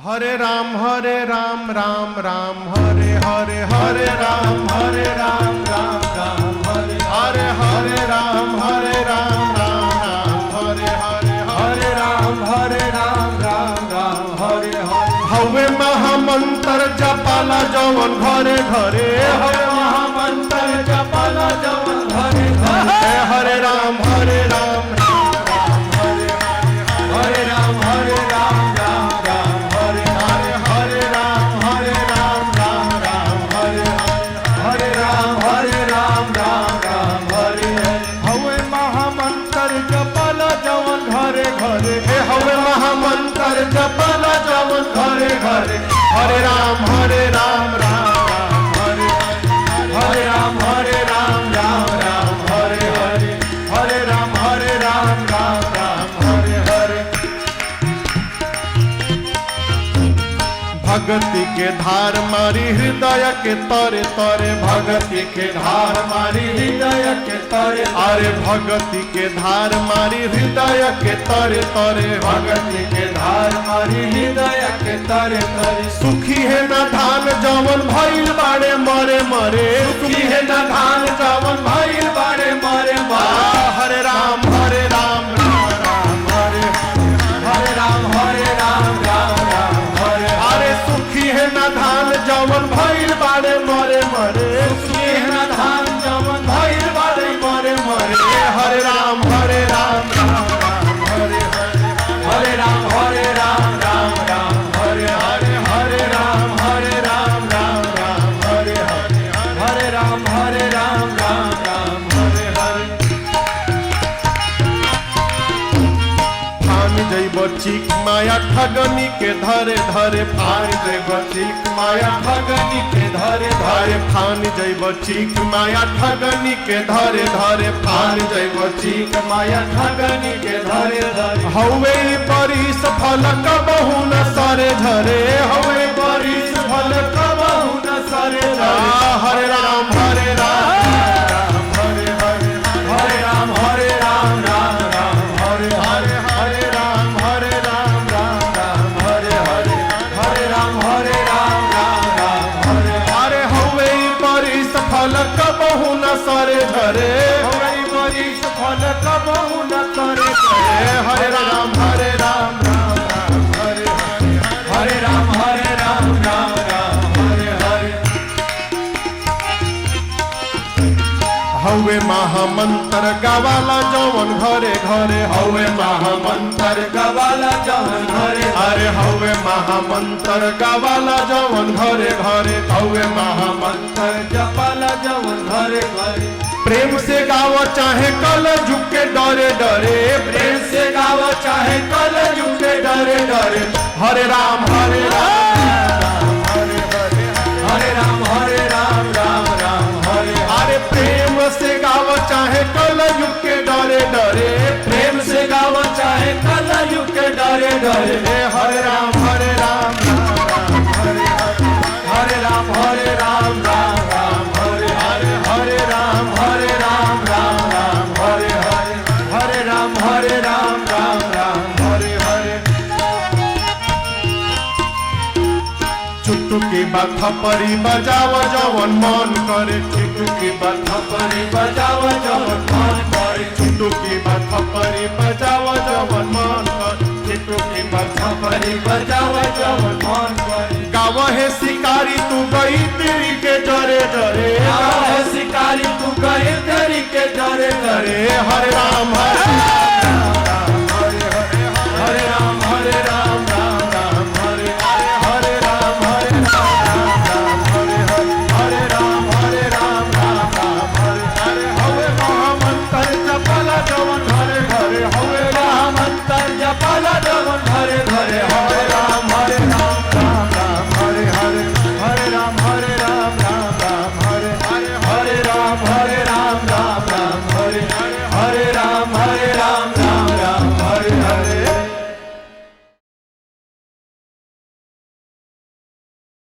हरे राम राम राम हरे हरे हरे राम राम हरे हरे राम राम हरे हरे राम राम हरे हरे हवे महामंत्र जपाला जवन घरे घरे हवे महामंत्र जपाला जवन घरे घरे हरे राम जपला जवन घरे घरे हरे राम हरे राम राम हरे हरे राम हरे हरे भगति के धार मारी हृदय के तरे तरे भगति के धार मारी हृदय के तरे अरे भगति के धार मारी हृदय के तरे तरे भगति के धार मारी हृदय के तरे तरे सुखी है न धान जवन भइल बाड़े मरे मरे सुखी है न धान जवन भइल बाड़े मरे मरे हरे राम हरे सुखी है न धान जवन भइल बाड़े मरे मरे सुखी है न धान जवन भइल बाड़े मरे मरे हरे राम हरे राम हरे राम हरे राम हरे राम जैब चिक माया ठगनी के धरे धरे फान जैब चिक माया ठगनी के धरे धरे फान जैब चिक माया ठगनी के धरे धरे फान जैब चिक माया ठगनी के धरे धरे हवे परिस फल कबहु न सरे झरे हवे परिस फल कबहु न सरे झरे हरे राम फल कबहु न सरे झरे हमारी बरिस फल कबहु न सरे झरे हरे राम हरे हवे महामंत्र गवाला जवन घरे घरे हवे महामंत्र गवाला जवन घरे अरे हवे महामंत्र गवाला जवन घरे घरे हवे महामंत्र जपाला जवन घरे घरे प्रेम से गावो चाहे कल झुके डरे डरे प्रेम से गावो चाहे कल झुके डरे डरे हरे राम हरे राम अरे प्रेम से गावो चाहे कल युग के डरे डरे प्रेम से गावो चाहे कल युग के डरे डरे हरे राम हरे राम हरे राम हरे चुटकी बाथा परी बजाव जवन मन करे चुटकी बाथा परी बजाव जवन मन करे चुटकी बाथा परी बजाव जवन मन करे चुटकी बाथा परी बजाव जवन मन करे गाव है शिकारी तू गई तेरी के डरे डरे गाव है शिकारी तू गई तेरी के डरे डरे हरे राम